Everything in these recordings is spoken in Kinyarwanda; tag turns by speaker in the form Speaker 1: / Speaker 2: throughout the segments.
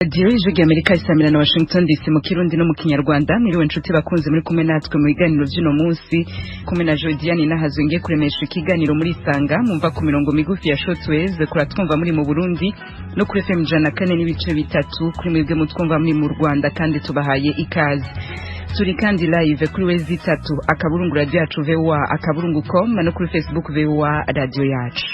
Speaker 1: Radio Ijwi Amerika isamira na Washington DC mu Kirundi no mu Kinyarwanda miriwe nshuti bakunze muri kumwe natwe mu biganiro by'uno munsi kumwe na Jodiane nahazonge kuremesha ikiganiro muri Sanga mumva ku mirongo migufi ya shortwave kuratwumva muri mu Burundi no kuri FM 104 n'ibice bitatu kuri mwebwe mutwumva muri mu Rwanda kandi tubahaye ikaze turi kandi live kuri wezi 3 akaburungu radio yacu VOA akaburungu.com no kuri Facebook VOA radio yacu.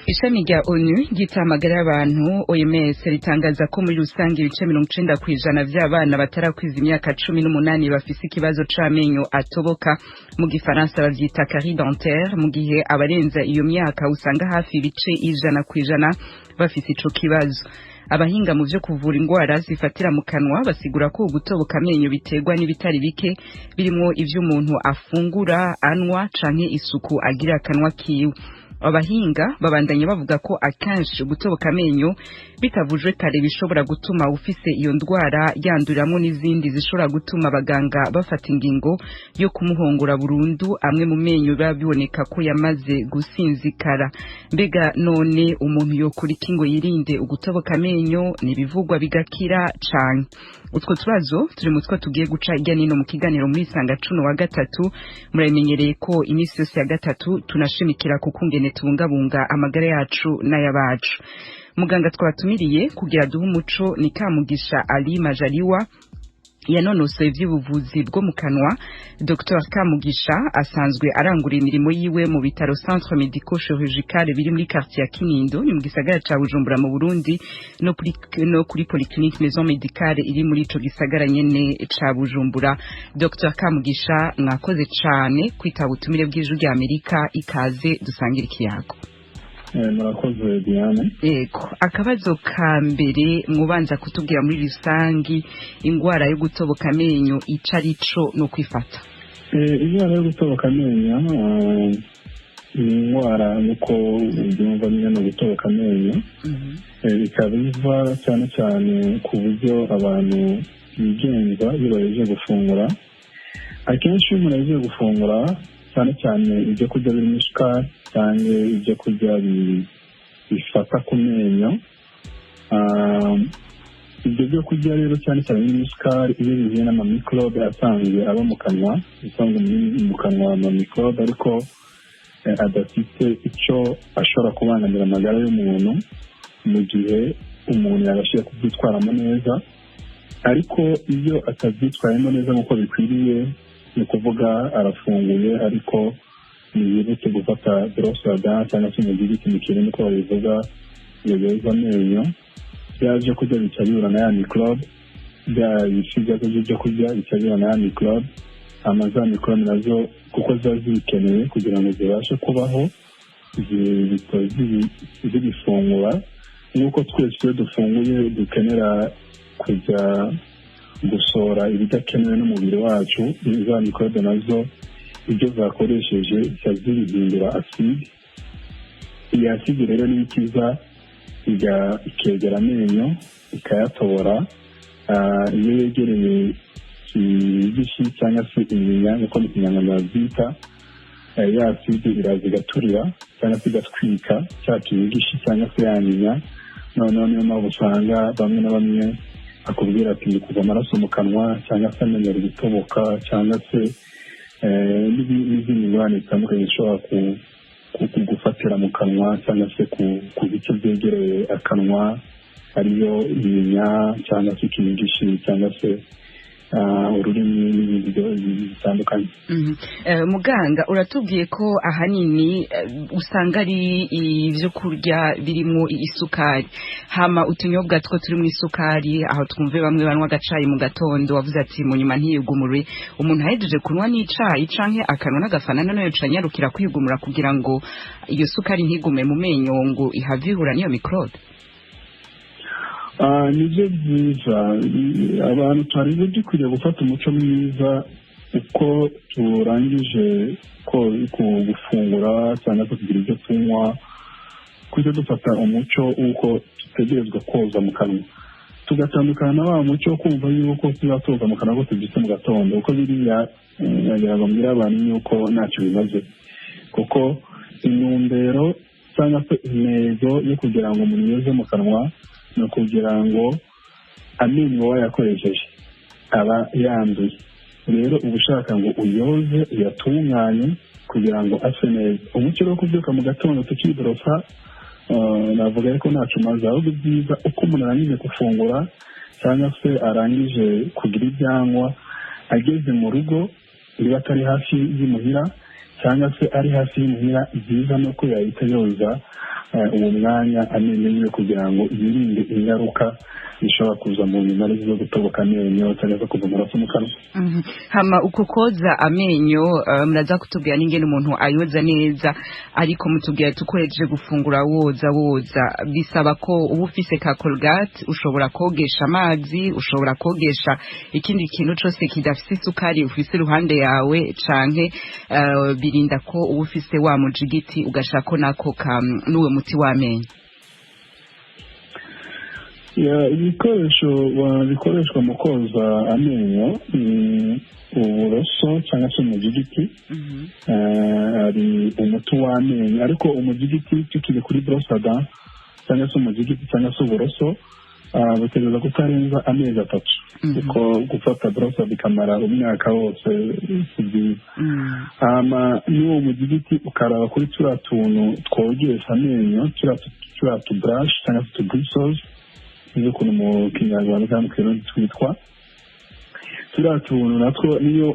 Speaker 1: Ishami rya ONU gitamagara y'abantu OMS ritangaza ko muri rusange ibice 90% by'abana batarakwiza imyaka 18 bafise ikibazo c'amenyo atoboka mu gifaransa bavyita carie dentaire mu gihe abarenza iyo myaka usanga hafi ibice 100% bafise ico kibazo. Abahinga mu byo kuvura ingwara zifatira mu kanwa basigura ko gutoboka amenyo biterwa n'ibitari bike birimo ivyo umuntu afungura anwa canke isuku agira akanwa kiwe. Abahinga babandanye bavuga ko akenshi gutoboka amenyo bitavujwe kare bishobora gutuma ufise iyo ndwara yanduriramo n'izindi zishobora gutuma abaganga bafata ingingo yo kumuhongora burundu amwe mu menyo babiboneka ko yamaze gusinzikara. Mbega none umuntu yokora iki ngo yirinde ugutoboka amenyo nibivugwa bigakira canke? Utwo tubazo turi mutwe tugiye guca irya nino mu kiganiro muri Sanga cuno wa gatatu muramenyereye ko imisi yose ya gatatu tunashimikira kukungene tubungabunga amagara yacu n'ayabacu. Muganga twabatumiriye kugira duhe umuco ni Kamugisha Ali Majaliwa yanonosoye ivy'ubuvuzi bwo mu kanwa. Dr Kamugisha asanzwe arangura imirimo yiwe mu bitaro Centre Medico Chirurgical biri muri quartier ya Kinindo ni mu gisagara ca Bujumbura mu Burundi no kuri Polyclinique Maison Médicale iri muri ico gisagara nyene ca Bujumbura. Dr Kamugisha mwakoze cane kwitaba ubutumire bw'Ijwi rya Amerika ikaze dusangira ikiyago.
Speaker 2: Murakoze Diane.
Speaker 1: Yego, akabazo ka mbere mubanza kutubwira muri rusangi ingwara yo gutoboka amenyo icarico no kwifata.
Speaker 2: Ingwara yo gutoboka amenyo ingwara nuko byumva nyine no gutoboka amenyo. Bikaba biva cyane cyane ku buryo abantu bigenza bibaje gufungura. Akenshi umuntu aje gufungura cyane cyane ibyo kurya birimo isukari cyangwa ibyo kurya bifata ku menyo. Ibyo byo kurya rero cyane cyane birimo isukari iyo bihuye n'amamikorobe asanzwe aba mu kanwa usanga mu kanwa amamikorobe ariko adafite icyo ashobora kubangamira amagara y'umuntu mu gihe umuntu yabashije kubyitwaramo neza. Ariko iyo atabyitwayemo neza nk'uko bikwiriye ni ukuvuga arafunguye ariko ntiyibutse gufata brosse à dents cyangwa se umugiri kimikiri niko babivuga yoza amenyo byaje kurya bicarira na ya microbe byabisiga byo kurya bicarira na ya microbe amaza microbe nazo kuko zazikeneye kugira ngo zibashe kubaho zibifungura nuko twese dufunguye dukenera kujya gusora ibidakenewe n'umubiri wacu. Za microbe nazo ibyo zakoresheje zibihindura acide. Iyi acide rero ni ikiza ikegera amenyo ikayatobora. Iyo yegereye igishi cyangwa se inyinya nkuko mu Kinyarwanda babyita, ya acide iraza igaturira cyangwa se igatwika cya kigishi cyangwa se ya nyinya. Noneho niyo mpamvu usanga bamwe na bamwe akubwira ati kuva amaraso mu kanwa cyangwa se amenyo ari gutoboka cyangwa se n'izindi ngorane zitandukanye zishobora kugufatira mu kanwa cyangwa se ku bice byegereye akanwa ariyo inyinya cyangwa se ikinigishi cyangwa se ururimi n'ibindi bitandukanye.
Speaker 1: Muganga uratubwiye ko ahanini usanga ari ivyo kurya birimo isukari hama utunyobwa two turi mu isukari aho twumve bamwe banwa gacayi mu gatondo wavuze ati mu nyuma ntiyugumure umuntu ahejeje kunwa n'icayi canke akanwa n'agafana none yocanyarukira kwigumura kugira ngo iyo sukari ntigume mu menyo ngo ihavihura niyo microbe.
Speaker 2: Nibyo byiza abantu twari dukwiriye gufata umuco mwiza uko turangije gufungura cyangwa se kugira ibyo tunywa kujya dufata umuco uko dutegerezwa koza mu kanwa tugatandukana na wa muco wo kumva yuko tuzatoza mu kanwa ko tubyise mu gatondo uko biriya bambwira abantu yuko ntacyo bimaze kuko intumbero cyangwa se intego yo kugira ngo umuntu yoze mu kanwa no kugira ngo amenyo wayakoresheje aba yanduye. Rero uba ushaka ngo uyoze uyatunganye kugira ngo ase neza. Umuco wo kubyuka mu gatondo tukiborosa navuga ko ntacyo umaze, ahubwo byiza uko umuntu arangije gufungura cyangwa se arangije kugira ibyanywa ageze mu rugo, niba atari hafi y'imuhira cyangwa se ari hafi y'imuhira, byiza no ko yahita yoza uwo mwanya amenyo yiwe kugira ngo yirinde ingaruka bishobora kuza mu nyuma zo gutoboka amenyo cyangwa se kuva amaraso mu kanwa.
Speaker 1: Hama uko koza amenyo muraza kutubwira n'ingene umuntu ayoza neza, ariko mutubwira tukoresheje gufungura woza bisaba ko uba ufise ka Colgate, ushobora kogesha amazi, ushobora kogesha ikindi kintu cyose kidafise isukari ufise iruhande yawe, canke birinda ko uba ufise wa mujigiti ugashako nako n'uwe muti w'amenyo.
Speaker 2: Ibikoresho bikoreshwa mu koza amenyo ni uburoso cyangwa se umujigiti, hari umuti w'amenyo, ariko umujigiti tukiri kuri brosada cyangwa se umujigiti cyangwa se uburoso butegereza kutarenza amezi 3, kuko gufata brosada ikamara umwaka wose si byiza. N'uwo mujigiti ukaraba kuri turiya tuntu twogesha amenyo, turiya tubrush cyangwa se tubristles nizo kuntu mu kinyarwanda cyangwa mu kirundi twitwa, turiya tuntu natwo niyo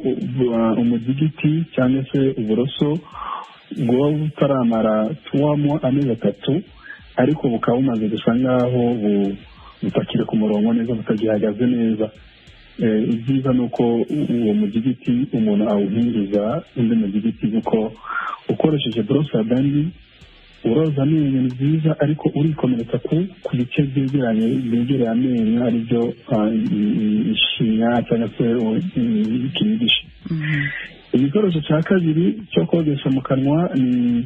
Speaker 2: umujigiti cyangwa se uburoso bwoba butaramara tuwamo amezi 3, ariko bukaba bumaze gusa ngaho butakiri ku murongo neza, butagihagaze neza. Ibyiza ni uko uwo mujigiti umuntu awuhinduza undi mujigiti, kuko ukoresheje brosada mbi uroza amenyo ni byiza, ariko urikomeretsa ku bice byegereye amenyo, aribyo ishinya cyangwa se ikinigisha. Igikoresho cya kabiri cyo kogesha mu kanwa ni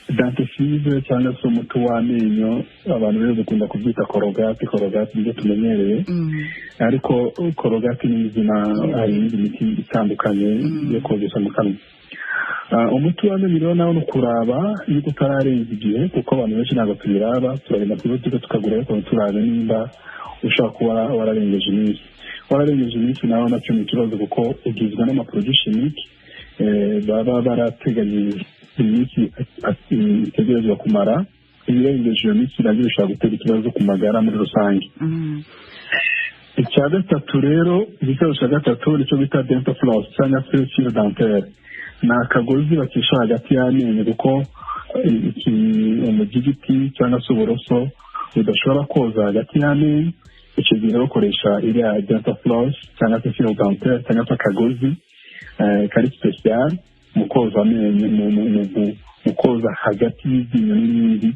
Speaker 2: dentifrice cyangwa se umuti w'amenyo, abantu rero dukunda kubyita Colgate nibyo tumenyereye, ariko Colgate ni izina, hari indi miti itandukanye yo kogesha mu kanwa. Umuti w'amenyo rero nawo ni ukuraba yuko utararenza igihe, kuko abantu benshi ntabwo tubiraba, turagenda ku butike tukagura, ariko turabe nimba ushobora kuba wararengeje iminsi. Wararengeje iminsi nawe nacyo ni ikibazo, kuko ugizwe n'amaproduit chimique baba barateganyije iminsi itegerezwa kumara. Ibirengeje iyo minsi nabyo bishobora gutera ikibazo ku magara muri rusange. Icya gatatu rero, igikoresho cya gatatu nicyo bita dental floss cyangwa se fil dentaire. Ni akagozi bacisha hagati y'amenyo, kuko umujigiti cyangwa se uburoso budashobora koza hagati y'amenyo. Icyo gihe bakoresha iriya dental floss cyangwa se fil dentaire cyangwa se akagozi kari special mu koza amenyo, mu koza hagati y'iryinyo n'irindi,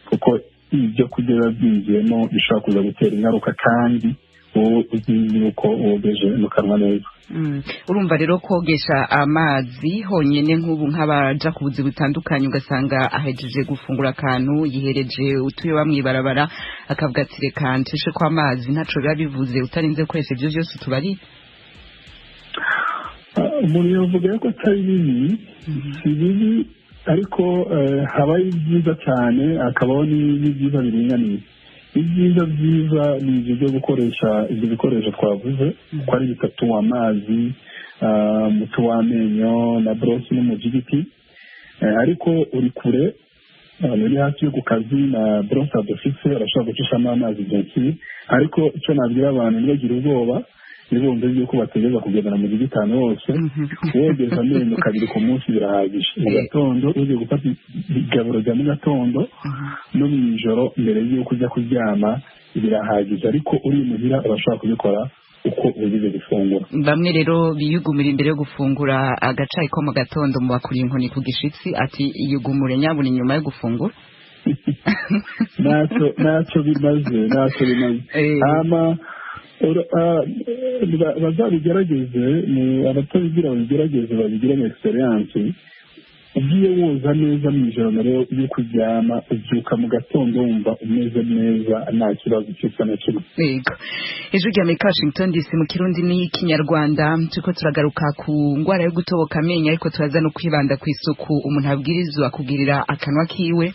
Speaker 2: kuko ibyo kurya byinjiyemo bishobora kuza gutera ingaruka, kandi wowe uzi yuko wogeje mu kanwa neza.
Speaker 1: Urumva rero kogesha amazi honyine, nk'ubu nk'abaja ku buzi butandukanye ugasanga ahejeje gufungura akantu yihereje utuye bamwibarabara, akavuga ati reka ncishe ko amazi, ntaco biba bivuze utarinze gukoresha ibyo byose tubari.
Speaker 2: Umuntu yavuga ko atari bibi, si bibi, ariko habaho ibyiza cyane, hakabaho n'ibyiza biringaniye. Ibyiza byiza ni ibyo byo gukoresha ibyo bikoresho twavuze, uko ari bitatu: amazi, umuti w'amenyo na brosi n'umujigiti. Ariko uri kure, uri hafi yo ku kazi na brosada ufise, arashobora gucishamo amazi byinshi. Ariko icyo nabwira abantu, ntibagire ubwoba, nibumve yuko bategeza kugendana mu gihe 5 hose, wogeza amenyo 2 ku munsi birahagije. Mu gatondo ugiye gufata igaburo rya mu gatondo no mu ijoro mbere y'uko ujya kuryama birahagije, ariko uri muhira urashobora kubikora uko ugiye gufungura. Bamwe
Speaker 1: rero biyugumira imbere yo gufungura agacayi ko mu gatondo, mu bakuri inkoni ku gishitsi, ati yugumure nyabuni nyuma yo gufungura.
Speaker 2: Ntacyo bimaze. Bazabigerageze, abatabigira babigerageze, babigiramo experience. Ugiye woza neza mu ijoro mbere yo kuryama, ubyuka mu gatondo wumva umeze neza, nta kibazo cyose na kimwe.
Speaker 1: Yego. Ijwi rya Washington DC mu Kirundi n'Ikinyarwanda, turiko turagaruka ku ngwara yo gutoboka amenyo, ariko turaza no kwibanda ku isuku umuntu abwirizwa kugirira akanwa kiwe.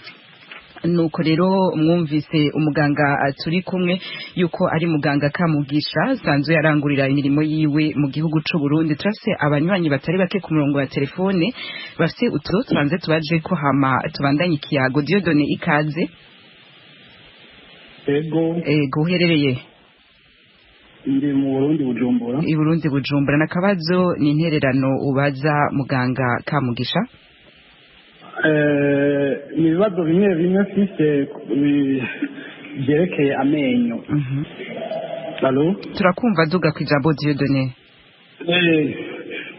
Speaker 1: nuko rero mwumvise umuganga turi kumwe yuko ari muganga Kamugisha sanzwe yarangurira imirimo yiwe mu gihugu c'u Burundi. Turase abanywanyi batari bake ku murongo wa telefone bafite utuzo twanze tubaje ko hama tubandanye ikiyago. Dieudonné ikaze. Ego uherereye
Speaker 3: ndi mu Burundi Bujumbura.
Speaker 1: I Burundi Bujumbura. Nakabazo ni intererano ubaza muganga Kamugisha.
Speaker 3: Ni ibibazo bimwe bimwe mfise byerekeye amenyo. Allo,
Speaker 1: turakumva duga ku ijambo Dieudonné.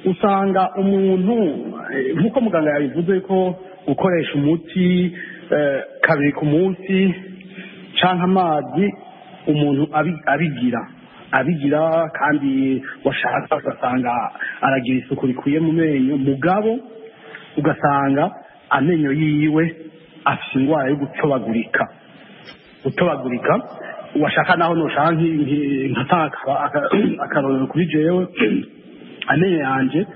Speaker 3: Usanga umuntu nkuko muganga yabivuze ko gukoresha umuti kabiri ku munsi canke amazi umuntu abigira kandi washaka ugasanga aragira isuku rikwiye mu menyo, mugabo ugasanga amenyo yiwe afite indwara yo gutobagurika washaka naho noshaka akarorero kuri jewe amenyo yanje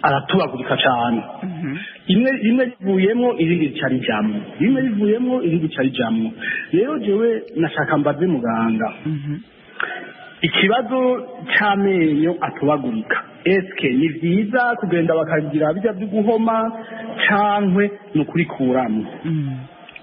Speaker 3: aratobagurika cyane. rimwe rivuyemo irindi ricarijamwo rero jewe nashaka mbaze muganga ikibazo cy'amenyo atobagurika eske ni vyiza kugenda bakagira bijya byo guhoma cankwe no kurikuramo.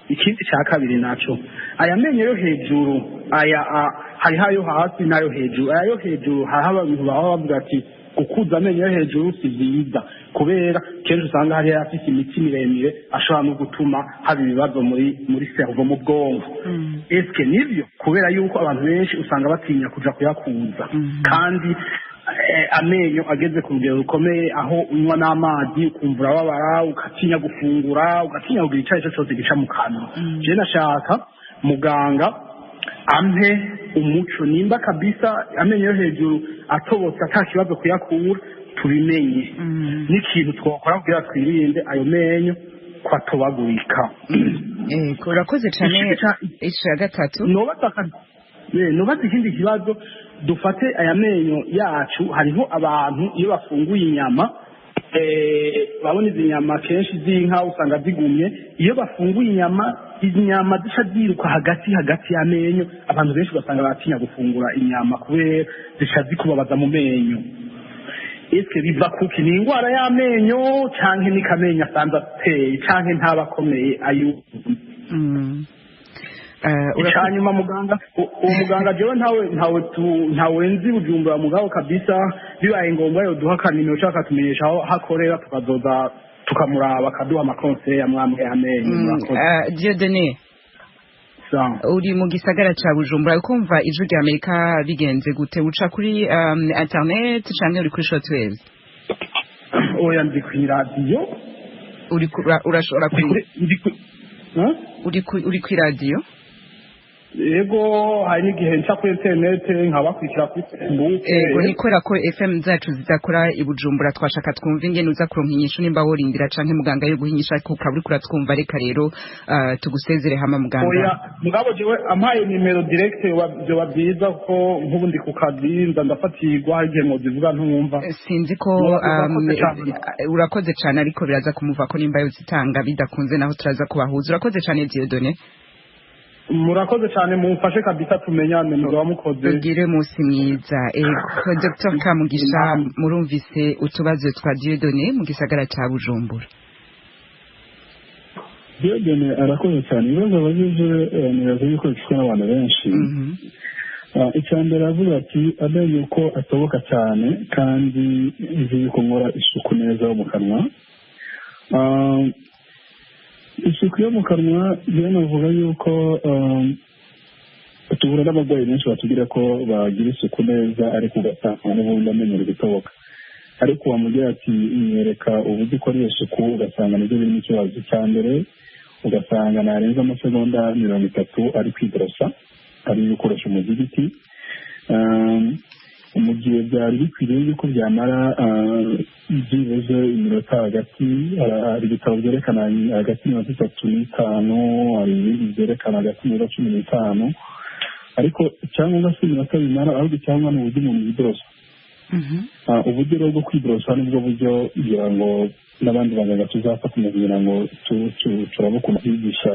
Speaker 3: Ikindi cya kabiri naco aya menyo yo hejuru hari hayo hasi nayo hejuru. Aya yo hejuru haba abantu bavuga ati gukuza amenyo yo hejuru si vyiza kubera kenshi usanga hari afite imiti miremire ashobora no gutuma haba ibibazo muri cerveau mu bwonko. Eske nivyo kubera yuko abantu benshi usanga batinya kuja kuyakuza kandi amenyo ageze ku rugero rukomeye aho unywa n'amazi ukumva urababara ugatinya gufungura ugatinya kugira icyayi cyose gica mu kanwa. Je nashaka muganga ampe umuco nimba kabisa amenyo yo hejuru atobotse atakibazo kuyakura tubimenye n'ikintu twakora kugira twirinde ayo menyo kwatobagurika.
Speaker 1: Urakoze cyane. Ico ya gatatu
Speaker 3: nobaza ikindi kibazo dufate aya menyo yacu. Hariho abantu iyo bafunguye inyama babona izi nyama kenshi z'inka usanga zigumye, iyo bafunguye inyama zica ziruka hagati y'amenyo. Abantu benshi basanga batinya gufungura inyama kubera zica zikubabaza mu menyo. Eske biva kuki? Ni indwara y'amenyo canke ni kamenyo asanzwe ateye canke ntabakomeye ayo? Icyanyuma muganga umuganga jewe ntawe nzi Bujumbura mugabo kabisa bibaye ngombwa yo duha kanimero cyaka tumenyesha aho hakorera tukazoza tukamuraba akaduha amakonseil ya mwamwe amenyo.
Speaker 1: Dieudonné uri mu gisagara ca Bujumbura ukumva ijwi rya Amerika bigenze gute? Uca kuri internet canke uri kuri shortwave?
Speaker 3: Oya ndi kuri radio.
Speaker 1: Urashobora uri kuri radio?
Speaker 3: Yego hari n'igihe nca kuri internet nkabakurikira kuri Facebook.
Speaker 1: Yego nikora ko FM zacu zidakora i Bujumbura twashaka twumva ingene uza kuronka inyishu nimba worindira canke muganga yo guhinyisha ko ukaburi kuratwumva. Reka rero tugusezere hama muganga.
Speaker 3: Oya mugabo jewe ampaye nimero direct byo babyiza ko nkubundi ku kazi ndafatirwa hari igihe ngo zivuga ntumva.
Speaker 1: Sinzi ko urakoze cyane ariko biraza kumuva ko nimba yo zitanga bidakunze naho turaza kubahuza. Urakoze cyane Dieudonné.
Speaker 3: Murakoze cyane mumfashe kabisa tumenyane mugabo mukoze.
Speaker 1: Ugire musi mwiza. Dr. Kamugisha murumvise utubazo twa Dieudonné mu gisagara ca Bujumbura.
Speaker 2: Dieudonné arakoze cyane. Ibibazo abajije nibaza yuko bifitwe n'abantu benshi. Icyambere avuga ati amenyo ko atoboka cyane kandi nzi yuko nkora isuku neza mu kanwa. Isuku yo mu kanwa rero navuga yuko tubura n'abarwayi benshi batubwira ko bagira isuku neza ariko ugasanga n'ubundi amenyo ari gutoboka. Ariko wamubwira ati nyereka uburyo ukorera isuku ugasanga nibyo birimo ikibazo. Cya mbere ugasanga narenza amasegonda 30 ari kwiborosa ari gukoresha umuzigiti. Mu gihe byari bikwiriye yuko byamara byibuze iminota hagati. Hari ibitabo byerekana hagati ya 35 hari ibindi byerekana hagati ya 15 ariko cyangwa se iminota bimara ahubwo cyangwa ni uburyo umuntu yiborosa. Uburyo rero bwo kwiborosa nibwo buryo kugira ngo n'abandi baganga tuzafata kugira ngo turabukunda kwigisha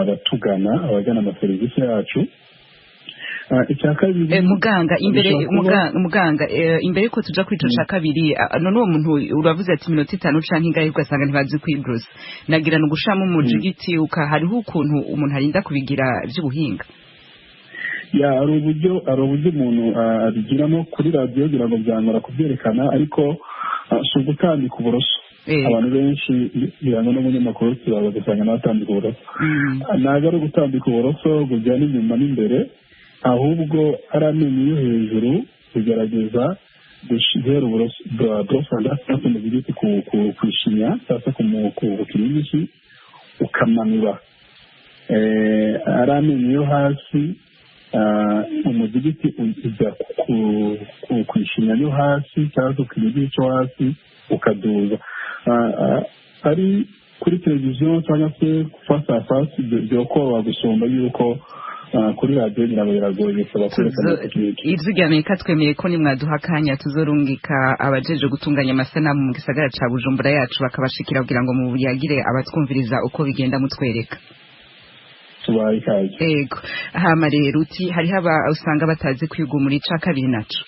Speaker 2: abatugana abagana amaserivisi yacu. Icya kabiri
Speaker 1: muganga imbere ko tuja kwica ca kabiri none uwo muntu uravuze ati minota 5 canke ingahe ugasanga ntibazi kwibrusa nagira no gushamo umujigiti hariho ukuntu umuntu arinda kubigira by'ubuhinga
Speaker 2: ari uburyo umuntu abigiramo kuri radiyo kugira ngo byangora kubyerekana ariko si ugutambika uburoso abantu benshi birangwa n'umunyamakuru tubaza gusanga n'abatambika uburoso ntabwo ari ugutambika uburoso bujyana inyuma n'imbere ahubwo ari amenyo yo hejuru kugerageza guhera uburoso cyangwa mu giti ku ishinya cyangwa ku kiringiti ukamanura ari amenyo yo hasi umugiti ujya ku ishinya yo hasi cyangwa ku kiringiti cyo hasi ukaduza ari kuri televiziyo cyangwa se face à face byokoroha gusumba yuko kuri radiyo ngira ngo biragoye bisaba kwerekana
Speaker 1: ivyo ry'Amerika twemeye ko nimwaduha akanya tuzorungika abajeje gutunganya amasanamu mu gisagara ca Bujumbura yacu bakabashikira kugira ngo mu yagire abatwumviriza uko bigenda mutwereka
Speaker 2: tubaye kaje
Speaker 1: ego hama rero uti hariho usanga batazi kwigumura ica kabiri naco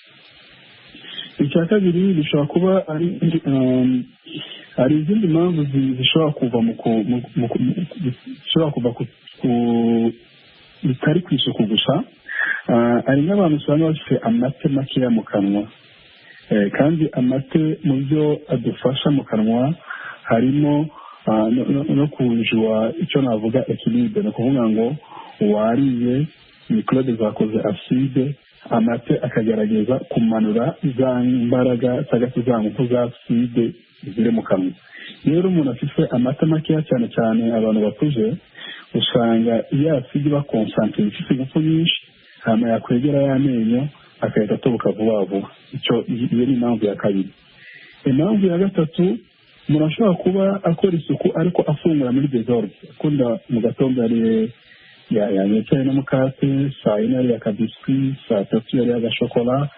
Speaker 2: icya kabiri bishobora kuba ari izindi mpamvu zishobora kuva ku bitari ku isuku gusa hari n'abantu usanga bafite amate makeya mu kanwa kandi amate mu byo adufasha mu kanwa harimo no kujwa icyo navuga ekilibre ni ukuvuga ngo uwariye mikorobe zakoze aside amate akagerageza kumanura za mbaraga cyangwa se za ngufu za aside ziri mu kanwa. Rero umuntu afite amata makeya cyane cyane abantu bakuze usanga iyo aside bakonsantere ifite ingufu nyinshi hama yakwegera y'amenyo akahita atoboka vuba vuba. Iyo ni impamvu ya kabiri. Impamvu ya gatatu umuntu ashobora kuba akora isuku ariko afungura muri desordre akunda mu gatondo yari yanyocaye n'umukate saa yine yari akabiswi saa tatu yari agashokora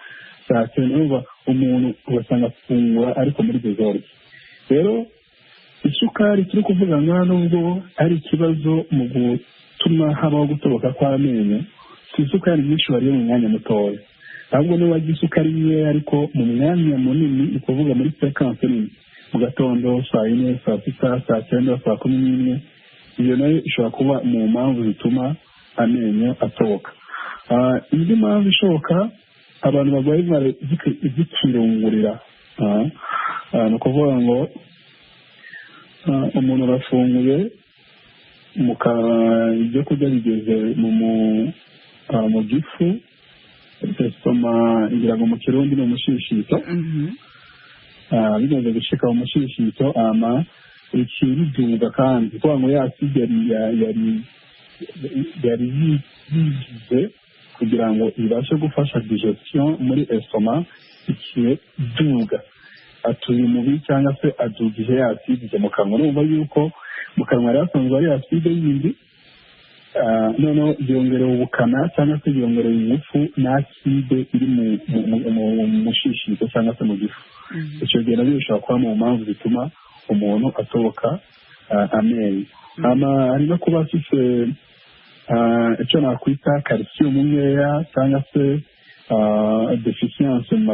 Speaker 2: saa cyenda umuntu ugasanga afungura ariko muri desordre. Rero isukari turi kuvuga nka nubwo ari ikibazo mu gutuma habaho gutoboka kw'amenyo si isukari nyinshi wariye mu mwanya mutoya ahubwo niba wagiye isukari nkeya ariko mu mwanya munini ukuvuga muri sekanse nini mu gatondo saa yine saa sita saa cyenda saa kumi n'imwe iyo nayo ishobora kuba mu mpamvu zituma amenyo atoboka. Indi mpamvu ishoboka abantu barwaye zikirungurira ni ukuvuga ngo umuntu arafunguye ibyo kurya bigeze mu gifu ngira ngo mu kirundi ni umushishito bimaze gushika mu mushishito ikiriduga kandi kuko ngo yaside yari yigize kugira ngo ibashe gufasha digestion muri estomac ikiduga atuye mubi cyangwa se adugije yaside mu kanwa numva yuko mu kanwa yasanzwe ari yaside yindi noneho yongereye ubukana cyangwa se yongereye ingufu n'aside iri mu mushishito cyangwa se mu gifu. Icyo gihe nabyo bishobora kuba mu mpamvu zituma umuntu atoboka amenyo. Hari no kuba afite icyo nakwita calcium nkeya cyangwa se deficience mu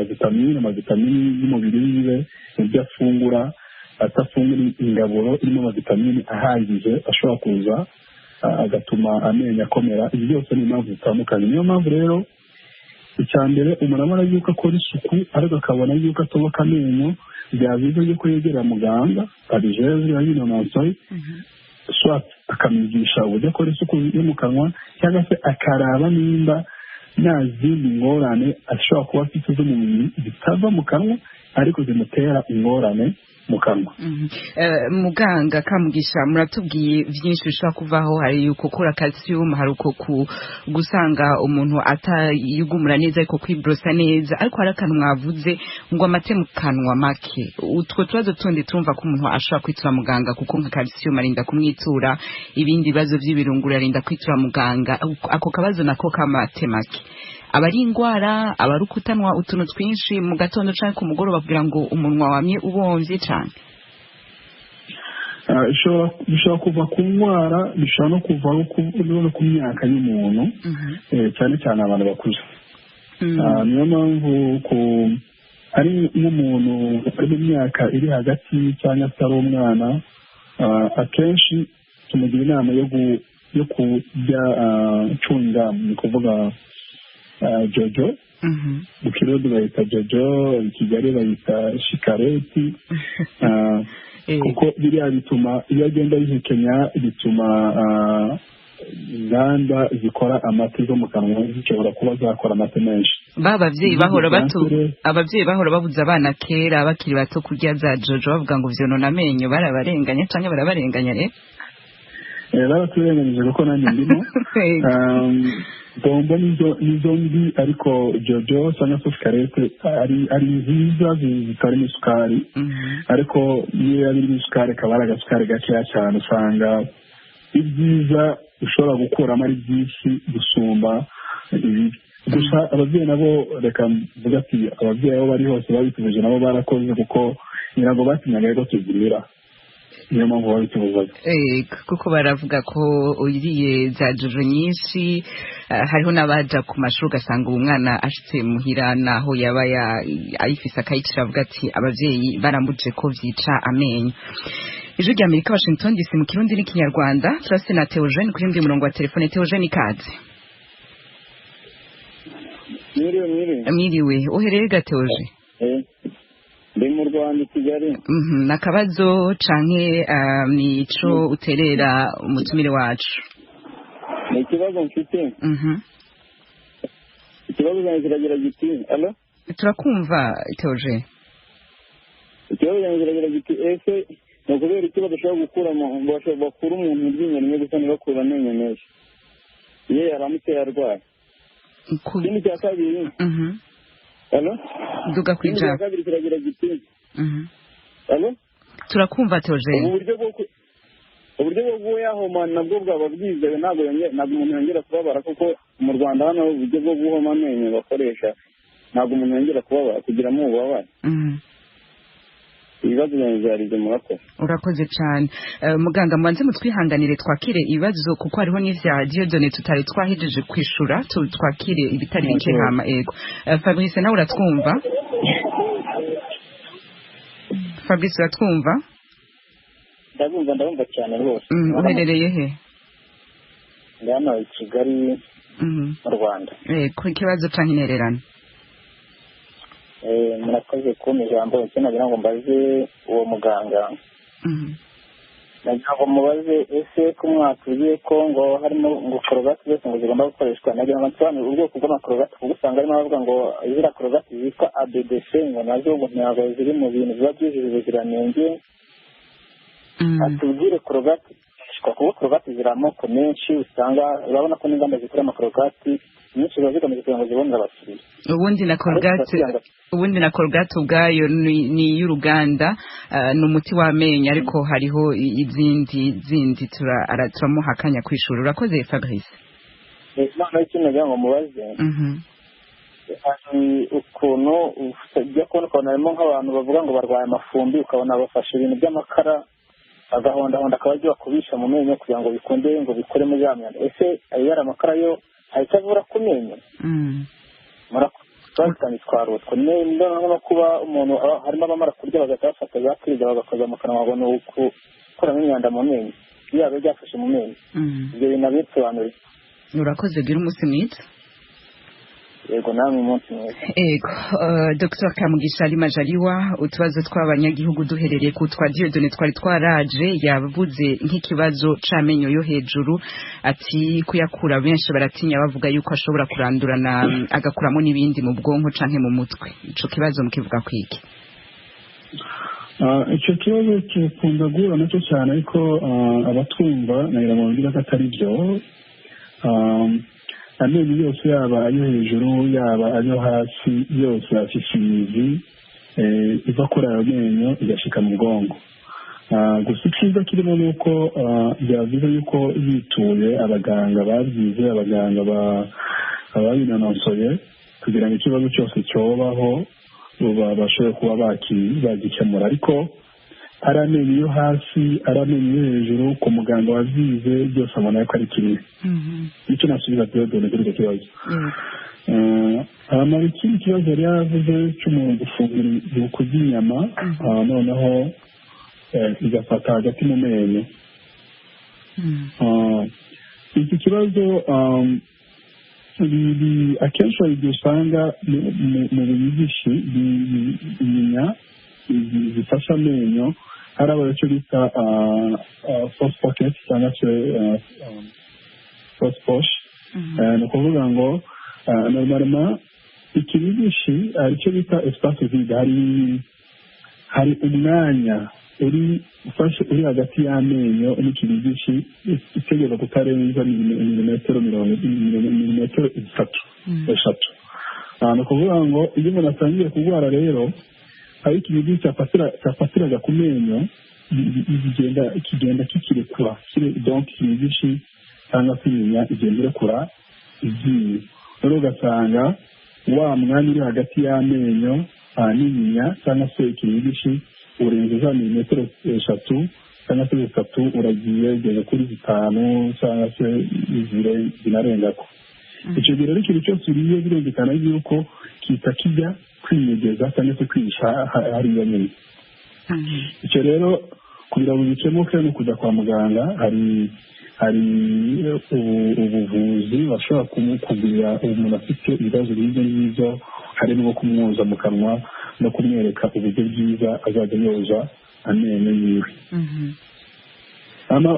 Speaker 2: mavitamini y'umubiri wiwe mu byo afungura atafungura ingaburo irimo amavitamini ahagije ashobora kuza agatuma amenyo akomera. Ibi byose ni impamvu zitandukanye. Niyo mpamvu rero icya mbere umuntu abona yuko akora isuku ariko akabona yuko atoboka amenyo byaba byiza yuko yegera muganga abijejwe yabinonosoye swat akamwigisha uburyo akora isuku yo mu kanwa cyangwa se akaraba nimba nta zindi ngorane ashobora kuba afite zo mu mubiri zitava mu kanwa ariko zimutera ingorane mu kanwa.
Speaker 1: Muganga Kamugisha muratubwiye byinshi bishobora kuvaho hari yuko kura calcium hari uko gusanga umuntu atayugumura neza ariko kwibrosa neza ariko hari akantu mwavuze ngo amate mu kanwa make utwo tubazo tundi tumva ko umuntu ashobora kwitura muganga kuko nka calcium arinda kumwitura ibindi bibazo by'ibirungura arinda kwitura muganga ako kabazo nako kamate make abari ingwara abarukutanwa utuntu twinshi mu gatondo cyangwa ku mugoroba kugira ngo umunwa wamye ubomvye cyane.
Speaker 2: bishobora kuva ku ndwara, bishobora no kuva no ku myaka y'umuntu, cyane cyane abantu bakuze. Niyo mpamvu ari nk'umuntu uri mu myaka iri hagati cyangwa se ari umwana, akenshi tumugira inama yo kurya chewing-gum, ni ukuvuga jojo. Mu kirundi bayita jojo, i Kigali bayita shikareti. Kuko biriya bituma iyo agenda yihekenya, bituma inganda zikora amata zo mu kanwa zishobora kuba zakora amata menshi.
Speaker 1: Abavyeyi bahora babuza abana kera bakiri bato kurya za jojo, bavuga ngo vyonona amenyo, barabarenganya canke barabarenganya rero?
Speaker 2: Baraturenganyije kuko nanjye ndimo. Bombo nizo mbi, ariko jojo cyangwa se sikarete ari nziza zitarimo isukari, ariko niyo yaba irimo isukari akaba ari agasukari gakeya cyane, usanga ibyiza ushobora gukuramo ari byinshi gusumba ibibi. Gusa ababyeyi nabo, reka mvuga ati ababyeyi aho bari hose babitubuje nabo barakoze, kuko nyirango batinyaga ko tugirira, niyo mpamvu babitubuzaga.
Speaker 1: Kuko baravuga ko uriye za jojo nyinshi, hariho n'abaja ku mashuri ugasanga uwo mwana ashitse muhira naho yaba ayifise akayicira, avuga ati abavyeyi barambuje ko vyica amenyo. Ijwi rya Amerika, Washington DC, mu Kirundi n'Ikinyarwanda. Turase na Theogene kuri ndi murongo wa telefone. Theogene, ikaze. Mwiriwe. Uhereye ga Theogene?
Speaker 4: Ndi mu Rwanda, i Kigali.
Speaker 1: Nakabazo canke nico uterera umutumire wacu?
Speaker 4: Ni ikibazo mfite. Ikibazo cyanjye kiragira giti, alo?
Speaker 1: Turakumva Theogene.
Speaker 4: Ikibazo cyanjye kiragira giti, ese ni ukubera iki badashobora bakura umuntu iryinyo rimwe gusa ntibakura amenyo menshi iyo yaramutse yarwaye? Ikindi cya kabiri, alo?
Speaker 1: Duga kwija.
Speaker 4: Ikindi cya kabiri kiragira giti, alo?
Speaker 1: Turakumva Theogene.
Speaker 4: Uburyo bwo yahomana nabwo bwaba bwizewe, ntabwo umuntu yongera kubabara, kuko mu Rwanda hano uburyo bwo guhoma amenyo bakoresha ntabwo umuntu yongera kubabara kugiramo ububabare. Ibibazo byanjye byarize, murakoze.
Speaker 1: Urakoze cyane. Muganga, mwanze mutwihanganire twakire ibibazo, kuko hariho n'ivya Dieudonné tutari twahejeje kwishura, twakire ibitari bike hama. Ego Fabrice, nawe uratwumva? Fabrice, uratwumva?
Speaker 4: Ndabumva cyane rwose.
Speaker 1: Uherereye he?
Speaker 4: Ndi hano i Kigali mu Rwanda.
Speaker 1: Ku kibazo canke intererano?
Speaker 4: Murakoze kumpa ijambo. Icyo nagira ngo mbaze uwo muganga, nagira ngo mubaze, ese ko mwatubwiye ko ngo harimo ngo korogati zose ngo zigomba gukoreshwa, nagira ngo nsobanure ubwoko bw'amakorogati, kuko usanga harimo abavuga ngo ziriya korogati zitwa ABDC ngo nazo ngo ntabwo ziri mu bintu biba byujuje ubuziranenge. Atubwire korogati zishwa, kuko korogati ziri amoko menshi, usanga urabona ko n'inganda zikora amakorogati nyinshi ziba zigamije kugira ngo zibonere abakiriya. Ubundi na korogati ubwayo ni y'uruganda, ni umuti w'amenyo, ariko hariho izindi turamuha akanya kwishura. Urakoze Fabrice. Noneho ikintu nagira ngo mubaze, hari ukuntu ujya kubona ukabona harimo nk'abantu bavuga ngo barwaye amafumbi, ukabona bafashe ibintu by'amakara agahondahonda akaba agiye kubisha mu menyo kugira ngo bikunde ngo bikoremo ya myanda. Ese ayo yari amakara yo ahita avura ku menyo? Murakoze twarutwe no kuba umuntu harimo abamara kurya bagahita bafata za kiriza bagakoza mu kanwa, babona gukuramo imyanda mu menyo yaba byafashe mu menyo. Ibyo bintu abisobanuriye.
Speaker 1: Urakoze, gira umunsi mwiza.
Speaker 4: Yego, namwe umunsi mwiza.
Speaker 1: Ego, Dr. Kamugisha Ali Majaliwa, utubazo tw'abanyagihugu duherereye ku twa Dieudonné twari twaraje, yavuze nk'ikibazo c'amenyo yo hejuru, ati kuyakura benshi baratinya, bavuga yuko ashobora kurandurana agakuramo n'ibindi mu bwonko canke mu mutwe. Ico kibazo mukivuga kwiki?
Speaker 2: Icyo kibazo kikunda guhura nacyo cyane, ariko abatwumva nagira ngo mbwira ko atari byo. Amenyo yose, yaba ayo hejuru yaba ayo hasi, yose afite imizi iva kuri ayo menyo igashika mu bwonko. Gusa icyiza kirimo ni uko byavuze yuko yituye abaganga babyize, abaganga babinonosoye, kugira ngo ikibazo cyose cyobaho bashobore kuba bagikemura. Ariko ari amenyo yo hasi ari amenyo yo hejuru ku muganga wabyize byose abona ko ari kimwe. icyo nasubiza Dieudonné kuri icyo kibazo. hanyuma ikindi kibazo yari yavuze cy'umuntu gufungura ibuku ry'inyama noneho igafata hagati mu menyo. iki kibazo akenshi hari igihe usanga mu binyigishi inyinya zifasha amenyo hari icyo bita force pocket cyangwa se force poche. ni ukuvuga ngo normalement ikinyigishi hari icyo bita espace vide, hari umwanya uri hagati y'amenyo n'ikinyigishi itegereza kutarenza milimetero 3 ni ukuvuga ngo iyo umuntu atangiye kurwara rero aho ikinyigishi cyafatiraga ku menyo kigenda kikirekura donc ikinyigishi cyangwa se inyinya igenda irekura iryinyo, rero ugasanga wa mwanya uri hagati y'amenyo n'inyinya cyangwa se ikinyigishi urenze za milimetero 3 cyangwa se 3 uragiye ugeze kuri 5 cyangwa se zinarengako. icyo gihe rero ikintu cyose uriye birumvikana yuko kita kijya kwinyegeza cyangwa se kwihisha hariya nyine. icyo rero kugira ngo bikemuke no kujya kwa muganga hari ubuvuzi bashobora kumukubwira umuntu afite ibibazo hirya n'ibyo, harimo nko kumwoza mu kanwa no kumwereka uburyo bwiza azajya yoza amenyo yiwe.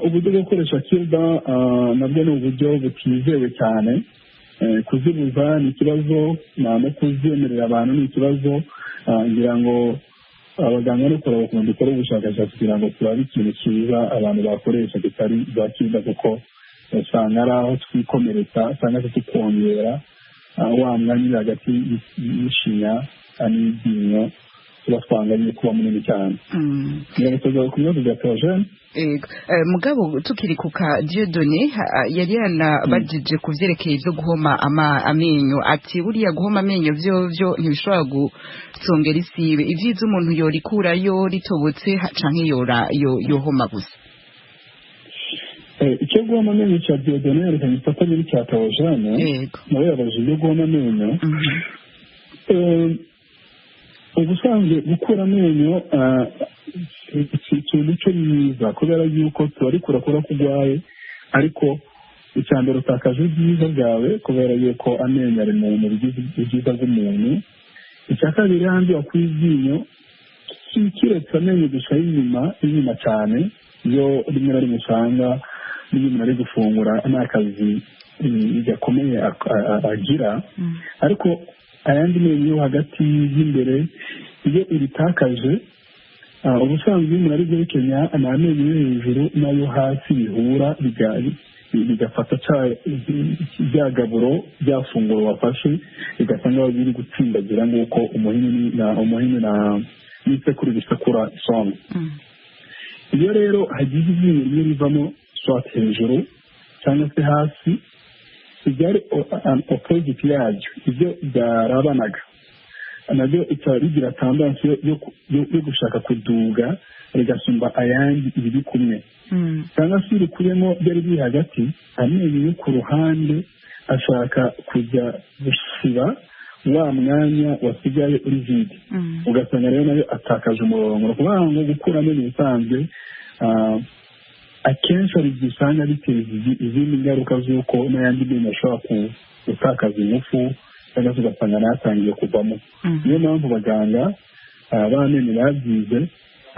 Speaker 2: uburyo bwo gukoresha kirida nabwo ni uburyo butizewe cyane. kuzibuza ni ikibazo, no kuzemerera abantu ni ikibazo. ngira ngo abaganga no kureba ukuntu dukora ubushakashatsi kugira ngo turabe ikintu cyiza abantu bakoresha kitari za kirida, kuko usanga ari aho twikomeretsa cyangwa se tukongera wa mwanya uri hagati y'ishinya n'iryinyo tuba twanganye kuba munini cyane. ngira ku bibazo bya Theogene.
Speaker 1: mugabo tukiri ku ka Dieudonné yari yanabajije ku byerekeye ibyo guhoma amenyo, ati buriya guhoma amenyo byo ntibishobora gutsongera isibe, ibyiza umuntu yorikurayo ritobotse canke yohoma gusa.
Speaker 2: icyo guhoma amenyo cya Dieudonné yerekanye ifatanye n'icya Theogene, nawe yabajije ibyo guhoma amenyo. ubusanzwe gukura amenyo ikintu cyo myiza kubera yuko tubarikura ko urwaye, ariko icya mbere utakaje ubwiza bwawe kubera yuko amenyo ari mu byiza bw'umuntu. icya kabiri handi wakuye iryinyo kiretse amenyo gusa y'inyuma cyane, iyo rimwe na rimwe usanga n'iyo umuntu ari gufungura nta kazi gakomeye agira, ariko ayandi menyo yo hagati y'imbere iyo iritakaje ubusanzwe iyo umuntu ari guhekenya amenyo yo hejuru n'ayo hasi bihura bigafata bya gaburo bya funguro wafashe bigasanga biri gutsindagira nk'uko umuhini n'isekuru bisekura isombe. iyo rero hagize iryinyo rimwe rivamo swat hejuru cyangwa se hasi, ibyari opposite yaryo ibyo byarabanaga nabyo ikaba rigira tendansi yo gushaka kuduga rigasumba ayandi ibiri kumwe, cyangwa se irikuyemo byari biri hagati, amenyo yo ku ruhande ashaka kujya gusiba wa mwanya wasigaye uri vide, ugasanga rero nayo atakaje umurongo. ni ukuvuga ngo gukura amenyo bisanzwe akenshi hari igihe usanga biteza izindi ngaruka z'uko n'ayandi menyo ashobora gutakaza ingufu cyangwa se ugasanga nayo atangiye kuvamo. niyo mpamvu abaganga b'amenyo babyize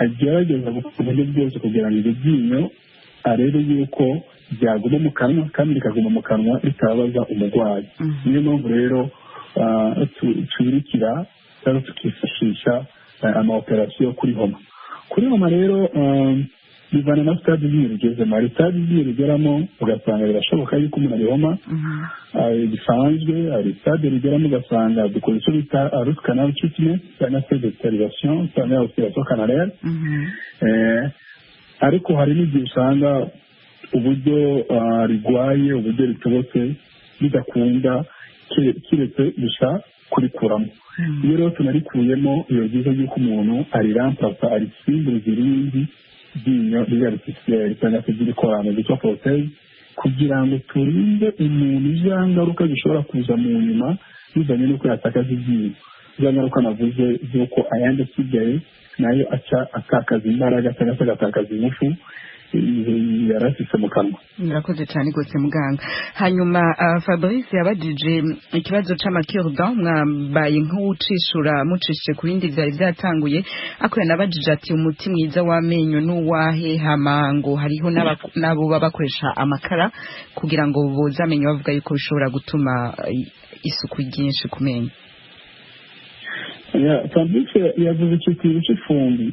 Speaker 2: agerageza gukora uburyo bwose kugira ngo ibyo byinyo arebe yuko byaguma mu kanwa kandi bikaguma mu kanwa bitababaza umurwayi. niyo mpamvu rero tubirikira cyangwa tukifashisha amaoperasiyo kuri homa rero bivana na stade z'iyo rigezemo. hari stade z'iyo rigeramo ugasanga birashoboka yuko umuntu arihoma bisanzwe, hari stade rigeramo ugasanga dukora icyo bita root canal treatment cyangwa se desterilation cyangwa operation canalaire. ariko hari n'igihe usanga uburyo rigwaye, uburyo ritobotse bidakunda kiretse gusa kurikuramo iyo rero tunarikuyemo iyo byiza y'uko umuntu ariramplasa arisimbuza irindi ryinyo riri artificiel cyangwa se ry'ikorano ryitwa protège kugira ngo turinde umuntu izo ngaruka zishobora kuza mu nyuma bizanye n'uko yatakaza iryinyo izo ngaruka navuze z'uko ayandi asigaye nayo aca atakaza imbaraga cyangwa se agatakaza ingufu yarasise mu kanwa.
Speaker 1: Murakoze cyane rwose muganga. Hanyuma Fabrice yabajije ikibazo c'amakirdan mwambaye nk'ucishura mucishije ku bindi byari byatanguye ako yanabajije ati umuti mwiza w'amenyo n'uwahe hamango hariho nabo babakoresha amakara kugira ngo boza amenyo bavuga yuko bishobora gutuma isuku ryinshi ku menyo.
Speaker 2: Fabrice yavuze ikintu cy'ifumbi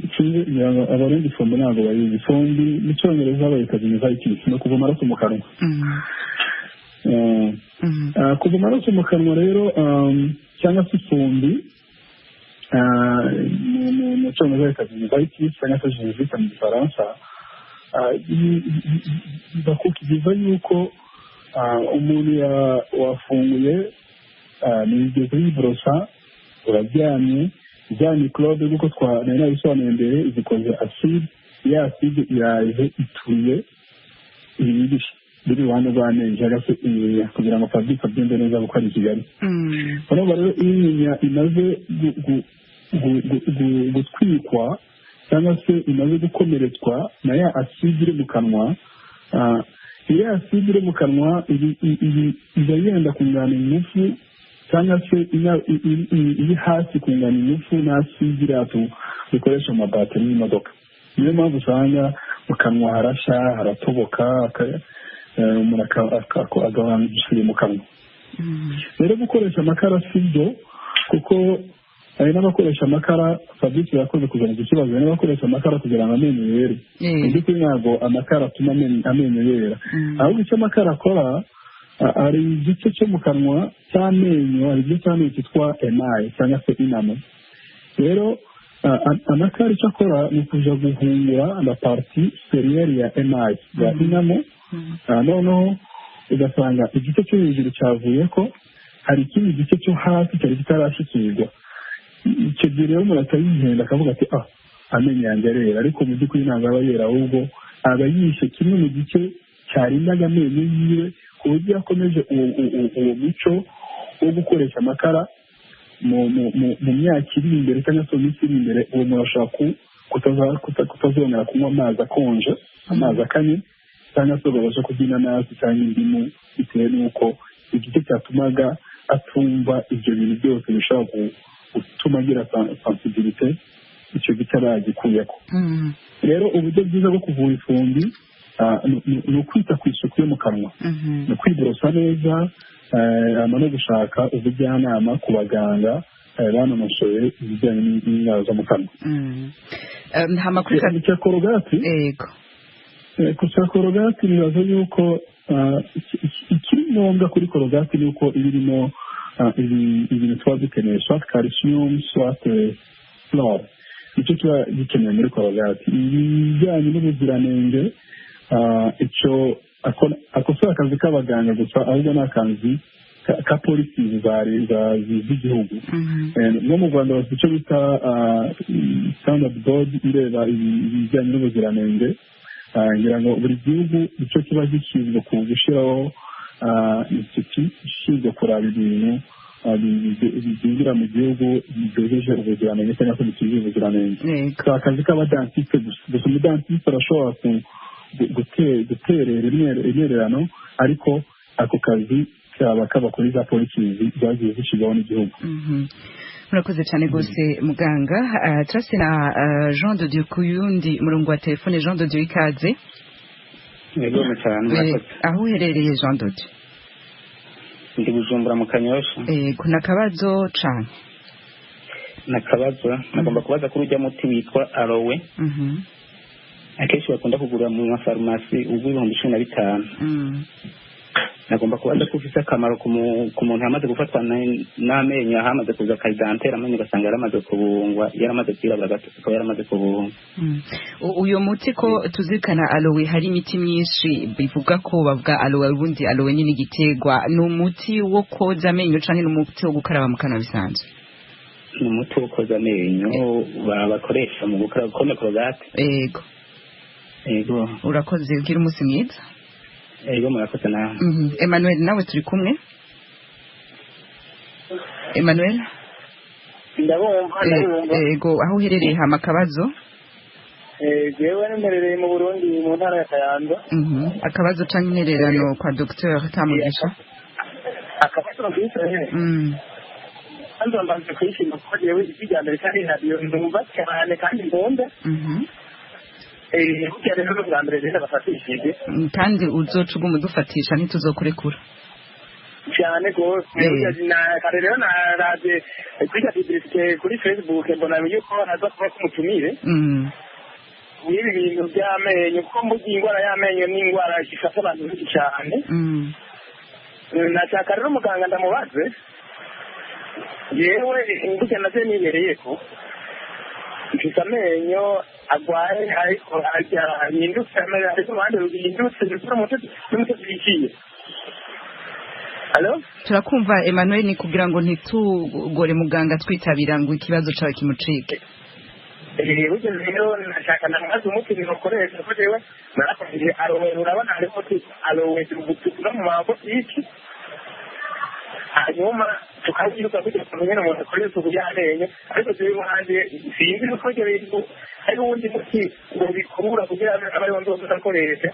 Speaker 2: abarundi ifumbi ntabwo bayizi ifumbi mu cyongereza bayita gingivitis no kuva amaraso mu kanwa kuva amaraso mu kanwa rero cyangwa se ifumbi mu cyongereza bayita gingivitis cyangwa se gingivitis mu gifaransa bakubwira yuko umuntu wafunguye nigeze yiborosa uraryamye za microbe nk'uko nari nabisobanuye mbere zikoze acide ya acide iraje ituye ibibishi biri iruhande rw'amenyo cyangwa se inyinya kugira ngo Fabrice abyumve neza kuko ari i Kigali urabona rero iyo inyinya imaze gutwikwa cyangwa se imaze gukomeretswa na ya acide iri mu kanwa iyo acide iri mu kanwa iba yenda kungana ingufu cyangwa se iri hasi kungana ingufu n'acide iriya dukoresha mu mabateri y'imodoka niyo mpamvu usanga mu kanwa harashya haratoboka umuntu agahorana igishiri mu kanwa rero gukoresha amakara si byo kuko hari n'abakoresha amakara Fabrice yakoze kuzana iki kibazo hari n'abakoresha amakara kugira ngo amenyo yere mu by'ukuri ntabwo amakara atuma amenyo yera ahubwo icyo amakara akora hari igice cyo mu kanwa cy'amenyo hari igice cy'amenyo cyitwa email cyangwa se inamo rero amakara icyo akora ni ukuja guhungura la partie supérieure ya email ya inamo noneho ugasanga igice cyo hejuru cyavuye ko hari ikindi gice cyo hasi cyari kitarashyikirwa icyo gihe rero umuntu atayihenda akavuga ati amenyo yanjye arera ariko mu by'ukuri ntabwo aba yera ahubwo aba yishe kimwe mu gice cyarindaga amenyo yiwe ku buryo yakomeje uwo muco wo gukoresha amakara mu myaka iri imbere cyangwa se mu minsi iri imbere uwo muntu ashobora kutazongera kunywa amazi akonje amazi akanye cyangwa se babasha kurya inanasi cyangwa indimu bitewe n'uko igice cyatumaga atumva ibyo bintu byose bishobora gutuma agira sensibilité icyo gice aba yagikuyeko rero uburyo bwiza bwo kuvura ifumbi ni ukwita ku isuku yo mu kanwa ni ukwiborosa neza no gushaka ubujyanama ku baganga banonosoye ibijyanye n'indwara zo mu kanwa cya korogati cya korogati nibaza yuko ikiri ngombwa kuri korogati ni uko iba irimo ibintu tuba dukeneye swat calcium swat flore nicyo tuba gikeneye muri korogati ibijyanye n'ubuziranenge icyo akosora akazi k'abaganga gusa ahubwo ni akazi ka polisi z'igihugu no mu Rwanda bafite icyo bita standard board ireba ibijyanye n'ubuziranenge ngira ngo buri gihugu icyo kiba gishinzwe ku gushyiraho insiti ishinzwe kuraba ibintu byinjira mu gihugu byogeje ubuziranenge cyangwa se bitujuje ubuziranenge si akazi k'abadantiste gusa umudantiste arashobora guterera intererano ariko ako kazi kaba kaba kuri za polisi zagiye zishyirwaho n'igihugu
Speaker 1: murakoze cyane rwose muganga turase na Jean de Dieu ku yundi murongo wa telefone. Jean de Dieu ikaze.
Speaker 5: Yego cyane
Speaker 1: aho uherereye Jean de Dieu?
Speaker 5: Ndi Bujumbura mu Kanyosha.
Speaker 1: Kuna kabazo cyane
Speaker 5: nakabazo nagomba kubaza kuri ujya muti witwa Aloe akenshi bakunda kugura mu mafarumasi ubwo 15,000 nagomba kubaza ko ufite akamaro ku muntu yamaze gufatwa n'amenyo hamaze kuza akayidantere amenyo ugasanga yaramaze kubungwa yaramaze kwirabura gato akaba yaramaze kubungwa.
Speaker 1: Uyu muti ko tuzirikana aloe hari imiti myinshi bivuga ko bavuga aloe ubundi aloe nyine igiterwa ni umuti wo koza amenyo cyangwa ni umuti wo gukaraba mu kanwa bisanzwe?
Speaker 5: Ni umuti wo koza amenyo bakoresha mu gukaraba kome korogate. Yego
Speaker 1: urakoze ugira umunsi mwiza.
Speaker 5: Ego murakoze nawe.
Speaker 1: Emmanuel nawe turi kumwe. Emmanuel
Speaker 4: ndabumva.
Speaker 1: Ego aho uherereye hama akabazo?
Speaker 4: Jewe mperereye mu Burundi mu ntara ya Kayanza.
Speaker 1: Akabazo canke intererano kwa Dr. Tamugisha?
Speaker 4: Akabazo bwise Anzo mbanze kwishima ko jewe ikijyambere kandi radio ndumva cyane kandi ndonda. Kugira rero bwa mbere rero bafatishije
Speaker 1: kandi uzoca umudufatisha ntituzokurekura
Speaker 4: cyane gose. Kare rero naraje kwiga publicité kuri Facebook mbona yuko haza kuba kumutumire n'ibi bintu by'amenyo ko mbuga indwara y'amenyo n'indwara ifata abantu benshi cyane. Nashaka rero muganga ndamubaze yewe imbuga nazo nibereye ko mfite amenyo agwaye ariko hindutse amenyo ariko abandi ruhindutse ndetse n'umutozi wikiye. Halo
Speaker 1: turakumva Emmanuel ni kugira ngo ntitugore muganga twitabira ngo ikibazo cyawe kimucike.
Speaker 4: Burya rero nashaka namaze umuti nikoresha ko jewe narakoze aloe urabona ari umuti aloe tugutukura mu mabotiki hanyuma tukabyuka kujya kumenya umuntu akoresha isuku y'amenyo ariko jewe hanze sinzi uko ibyo bintu ari uwundi muti ngo bikura kugira abariho nzokoresha.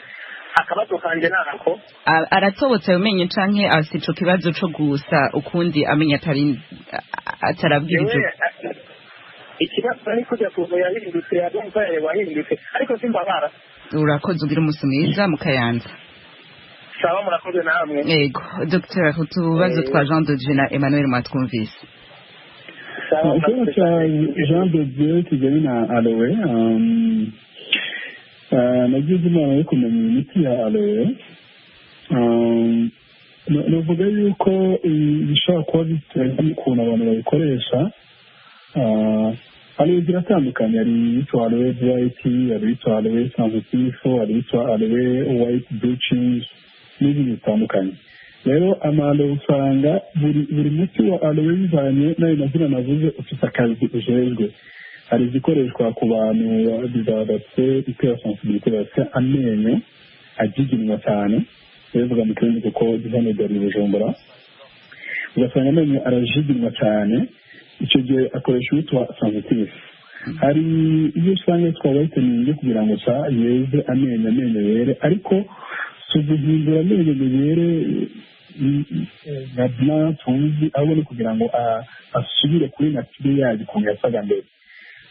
Speaker 4: Akabazo kanje nako
Speaker 1: aratobotse ayo menyo canke afite ico kibazo co gusa ukundi amenya atarabwirije
Speaker 4: ikibazo ari kujya kuva yahindutse yadumva yahindutse ariko simbabara.
Speaker 1: Urakoze ugira umunsi mwiza mu Kayanza.
Speaker 4: Sawa murakoze namwe.
Speaker 1: Yego Dr. utubazo twa Jean de Dieu na Emmanuel mwatwumvise.
Speaker 2: Ikibazo cya Jean de Dieu kijyanye na aloe nagize imana yo kumenya imiti ya aloe. Navuga yuko bishobora kuba bitewe n'ukuntu abantu bayikoresha. Aloe ziratandukanye, hari iyitwa aloe white, hari iyitwa aloe sensitive, hari iyitwa aloe white bleaching n'izindi zitandukanye. Rero amaloe usanga buri muti wa aloe bivanye n'ayo mazina navuze ufite akazi ujejwe. Hari izikoreshwa ku bantu badafite itera sensibilité bafite amenyo agiginwa cyane bivuga mu kirundi kuko gihane dari Bujumbura ugasanga amenyo arajiginwa cyane, icyo gihe akoresha uwitwa sensitive. Hari iyo usanga yitwa whitening kugira ngo yeze amenyo yere, ariko si uguhindura amenyo ngo yere nka blanc tuzi, ahubwo ni kugira ngo asubire kuri nature yayo ukuntu yasaga mbere.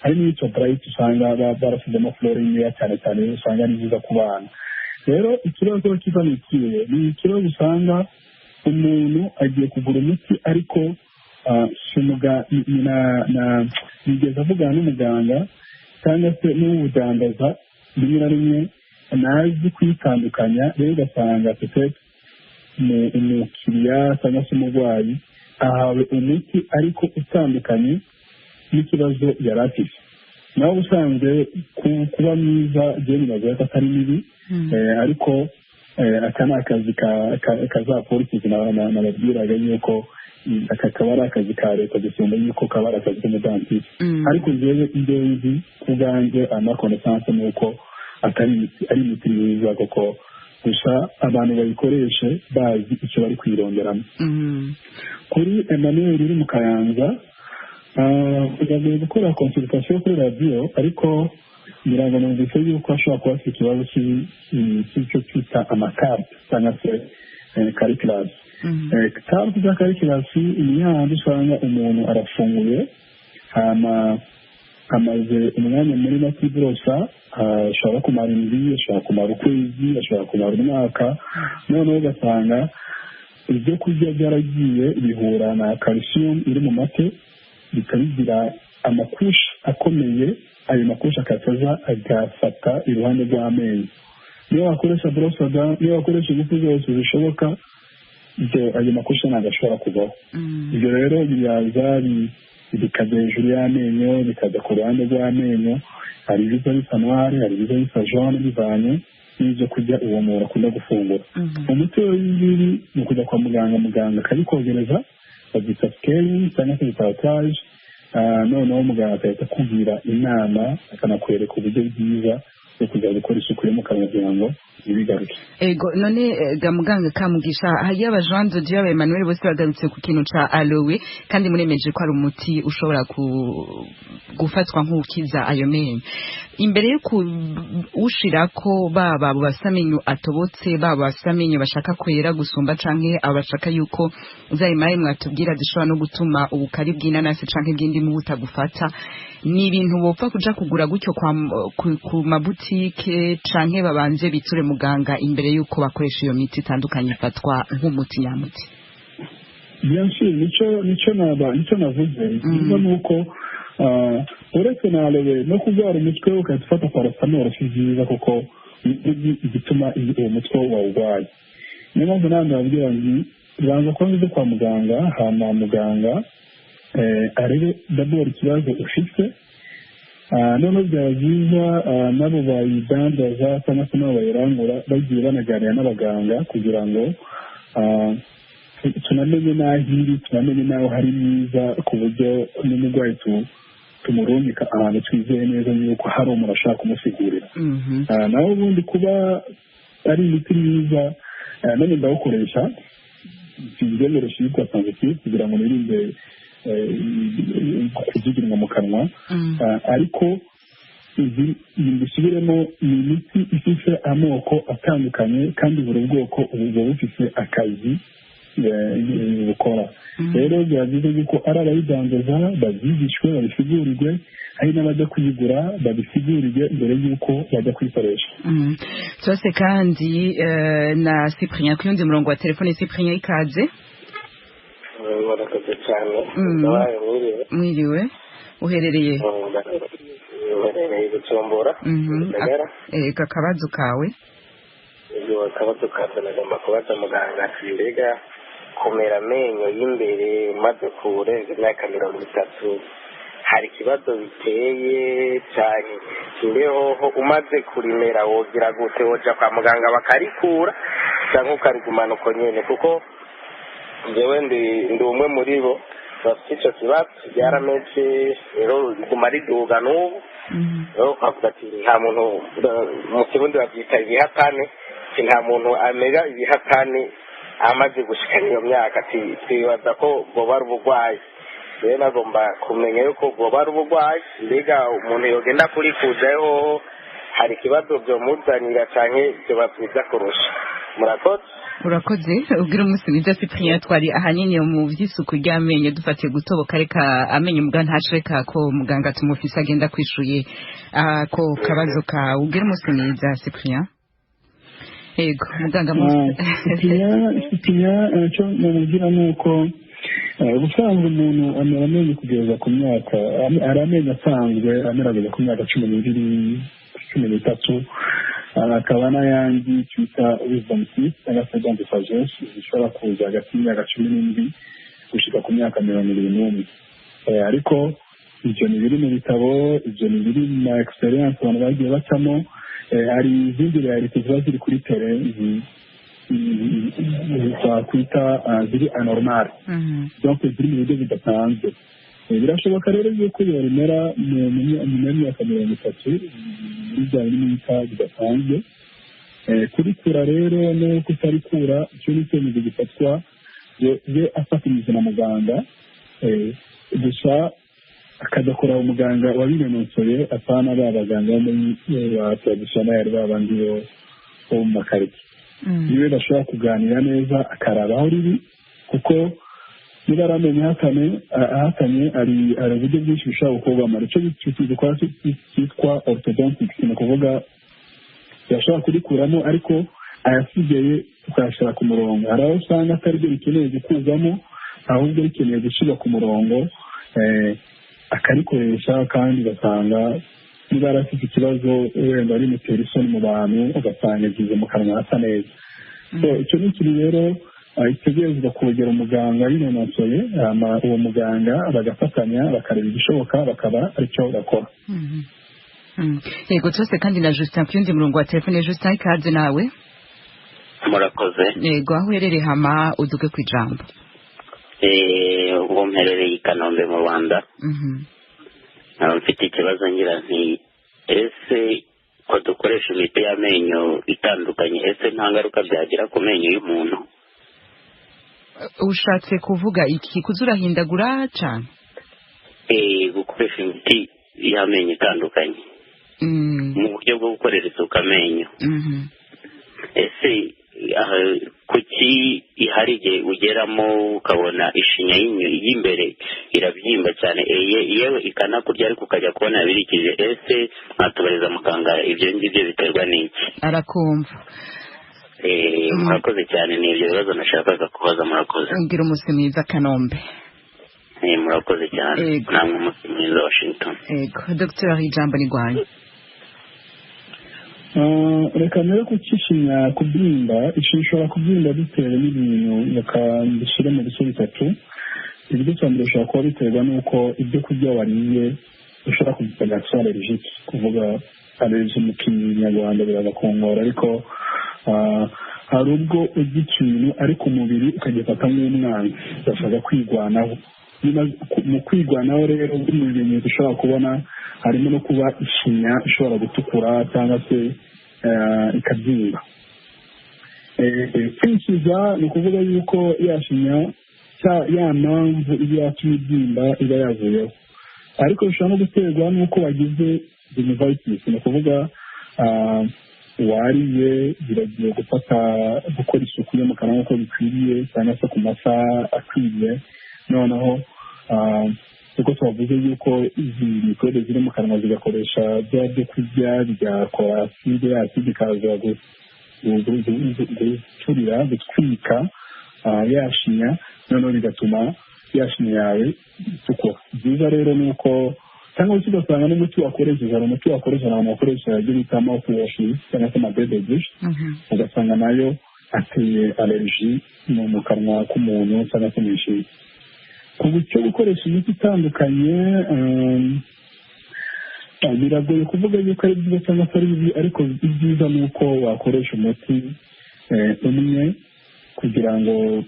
Speaker 2: Hari n'icyo bright usanga barashyizemo fluorine cyane cyane usanga ari byiza ku bana. Rero ikibazo kiva ni ikihe? Ni ikibazo usanga umuntu agiye kugura umuti ariko nigeze avugana n'umuganga cyangwa se n'uwudandaza rimwe na rimwe nazi kwitandukanya, rero ugasanga peut-être umukiriya cyangwa se umurwayi ahawe umuti ariko utandukanye n'ikibazo yari afite. Nawe usanzwe kuba mwiza jeni bavuga ko atari mibi, ariko aka ni akazi kazapolitiki nababwiraga yuko aka kaba ari akazi ka leta gusumba yuko kaba ari akazi k'umudantisi. Ariko njyewe ingenzi ku bwanjye amakonesanse ni uko ari imiti myiza, kuko gusa abantu bayikoreshe bazi icyo bari kwironderamo. Kuri Emmanuel uri mu Kayanza tugagiye gukora consultation kuri radio, ariko ngira numvise yuko ashobora kuba afite ikibazo cy'icyo twita amakarte cyangwa se calculus. Carte za calculus ni yandi usanga umuntu arafunguye amaze umwanya muri makibrosa, ashobora kumara indwi, ashobora kumara ukwezi, ashobora kumara umwaka, noneho ugasanga ibyo kurya byaragiye bihura na calcium iri mu mate bikabigira amakusha akomeye, ayo makusha akaza agafata iruhande rw'amenyo. niyo wakoresha borosada niyo wakoresha ingufu zose zishoboka ayo makosa ntabwo ashobora kubaho. ibyo rero biraza bikajya hejuru y'amenyo bikajya ku ruhande rw'amenyo, hari ibiza bisa noire, hari ibiza bisa jaune bivanye n'ibyo kurya uwo muntu akunda gufungura. umuti w'ibingibi ni ukujya kwa muganga akabikogereza babyita scaling cyangwa se bitatage, noneho muganga agahita akubwira inama akanakwereka uburyo bwiza bwo kujya gukora isuku yo mu kanwa kugira ngo ibigaruke.
Speaker 1: Ego none ga muganga Kamugisha hariya abajanzo Dieu Emmanuel bose bagarutse ku kintu ca aloe kandi muremeje ko ari umuti ushobora gufatwa nk'ukiza ayo menyo. Imbere yo ushirako baba basamenyo atobotse baba basamenyo bashaka kwera gusumba canke abashaka yuko uzayimaye mwatubwira zishobora no gutuma ubukari bw'inanasi canke bw'indimu butagufata, ni ibintu bopfa kuja kugura gutyo ku mabutike canke babanje biture muganga imbere yuko bakoresha iyo miti itandukanye ifatwa nk'umuti nyamuti?
Speaker 2: Byanshi nico navuze niba nuko uretse na aloe no kugwara umutwe ukazifata paracetamol si byiza kuko igituma uwo mutwe wawugwaye. niyo mpamvu nanjye babwira nti banza kuba nziza kwa muganga hama muganga arebe dabora ikibazo ufite, noneho byaba byiza nabo bayidandaza cyangwa se nabo bayirangura bagiye banaganira n'abaganga kugira ngo tunamenye n'aho iri tunamenye n'aho hari myiza ku buryo n'umurwayi tumurungika ahantu twizeye neza yuko hari umuntu ashaka kumusigurira. naho ubundi kuba ari imiti myiza none ndawukoresha ibyemeresha yitwa sensitive kugira ngo nirinde kuzigirinwa mu kanwa, ariko bisubiremo ni imiti ifite amoko atandukanye kandi buri bwoko buba bufite akazi bukora. rero biba byiza yuko ari abayidandaza babyigishwe babisigurirwe, hari n'abajya kuyigura babisigurirwe mbere y'uko bajya kuyikoresha.
Speaker 1: Cyose kandi na Cyprien ku yundi murongo wa telefone. Cyprien ikaze.
Speaker 6: Murakoze cyane.
Speaker 1: Mwiriwe uherereye?
Speaker 6: Uherereye Bujumbura.
Speaker 1: Akabazo kawe?
Speaker 6: Akabazo kawe nagomba kubaza muganga ati mbega kumera amenyo y'imbere maze kurenza imyaka 30 hari ikibazo biteye cyane, imbeho umaze kurimera wogira gute? woja kwa muganga bakarikura cyangwa ukarigumana uko nyene? kuko jewe ndi umwe muri bo bafite icyo kibazo byarameze, rero riguma riduga n'ubu. rero ukavuga ati nta muntu, mu kirundi babyita ibihatane, nta muntu amera ibihatane amaze gushikana iyo myaka. ati twibaza ko bwoba ari uburwayi. rero nagomba kumenya yuko bwoba ari uburwayi, mbega umuntu yogenda kurikuzaho hari ikibazo byomuzanira canke byoba byiza kurusha?
Speaker 1: Urakoze ubwira umunsi mwiza Cyprien. twari ahanini mu by'isuku ry'amenyo dufatiye gutoboka, reka amenyo muganga ntasheka ko muganga tumufise agenda kwishuye ko kabazo ka ubwira umunsi mwiza Cyprien. Ego muganga
Speaker 2: Cyprien cyo namugira nuko ubusanzwe umuntu amera amenyo kugeza ku myaka, ari amenyo asanzwe amerageza ku myaka 12 13, akaba n'ayandi twita wisdom teeth cyangwa se dent de sagesse zishobora kuza hagati y'imyaka 17 gushika ku myaka 21. ariko ibyo ni biri mu bitabo, ibyo ni biri mu ma experience abantu bagiye bacamo. hari izindi realite ziba ziri kuri tere twakwita ziri anormal, donc ziri mu buryo bidasanzwe. birashoboka rero yuko yorimera nyuma y'imyaka 30 bijyanye n'imyaka bidasanzwe. kurikura rero no kutarikura icyo ni icyemezo gifatwa ye afatanyije na muganga, gusa akadakora umuganga wabinonosoye apana ba baganga ba traditionnel babandi bo mu makarita. niwe bashobora kuganira neza akaraba aho riri, kuko niba ari amenyo ahatanye hari uburyo bwinshi bishobora gukorwamo. icyo gikora cyitwa orthodontics, ni ukuvuga yashobora kurikuramo ariko ayasigaye tukayashyira ku murongo. hari aho usanga atari byo bikeneye gukurwamo, ahubwo bikeneye gushyirwa ku murongo akarikoresha, kandi ugasanga niba yarafite ikibazo wenda ari mutera isoni mu bantu ugasanga yagize mu kanwa hasa neza. Icyo ni ikintu rero itegerezwa kwegera umuganga yinonosoye, uwo muganga bagafatanya bakareba igishoboka bakaba aricyo bakora.
Speaker 1: Yego twese kandi na Justin ku yundi murongo wa telefone. Justin, ikaze nawe.
Speaker 7: Murakoze.
Speaker 1: Yego, aho uherereye hama uduge ku ijambo.
Speaker 7: Ubu mperereye i Kanombe mu Rwanda. Mfite ikibazo ngira nti ese ko dukoresha imiti y'amenyo itandukanye, ese nta ngaruka byagira ku menyo y'umuntu?
Speaker 1: Ushatse kuvuga iki? Kuzurahindagura cyane?
Speaker 7: Gukoresha imiti y'amenyo itandukanye mu buryo bwo gukorera isuku amenyo. Ese kuki hari igihe ugeramo ukabona ishinya y'imbere irabyimba cyane yewe ikanakurya ariko ukajya kubona yabirikije? Ese mwatubariza muganga ibyo ngibyo biterwa n'iki?
Speaker 1: Arakumva.
Speaker 7: Murakoze cyane, ni ibyo bibazo nashakaga kubaza. Murakoze.
Speaker 1: Ngira umunsi mwiza Kanombe.
Speaker 7: Murakoze cyane, namwe umunsi mwiza Washington.
Speaker 1: Yego, Dr. ijambo ni rwanyu.
Speaker 2: Reka mbere ko kishinya kubyimba, ishobora kubyimba bitewe n'ibintu, reka mbishyire mu bice bitatu. Ibyo cyane bishobora kuba biterwa n'uko ibyo kurya wariye ushobora kugira allergique, kuvuga allergie mu kinyarwanda biragakongora, ariko hari ubwo urya ikintu ariko umubiri ukagifata nk'umwanzi ugashaka kwigwanaho. Mu kwigwanaho rero mu bimenyetso ushobora kubona harimo no kuba ishinya ishobora gutukura cyangwa se ikabyimba. Kwikiza ni ukuvuga yuko yashinya ya mpamvu iba yatumye ibyimba iba yavuyeho, ariko bishobora no guterwa n'uko wagize gingivitis, ni ukuvuga wariye biragiye gukora isuku yo mu kanwa nk'uko bikwiriye cyangwa se ku masaha akwiriye, noneho kuko twavuze yuko izi mikorobe ziri mu kanwa zigakoresha bya byo kurya bigakora aside, ya aside ikaza guturira gutwika yashinya, noneho bigatuma yashinya yawe itukura. Byiza rero ni uko cyangwa se ugasanga n'umuti wakoresheje, hari umuti wakoresha abantu bakoresha ibyo bita mouthwash cyangwa se amabebe dish, ugasanga nayo ateye allergie mu kanwa k'umuntu cyangwa se mu ishinya. Ku buryo gukoresha imiti itandukanye biragoye kuvuga yuko ari byiza cyangwa se ari bibi, ariko ibyiza ni uko wakoresha umuti umwe kugira ngo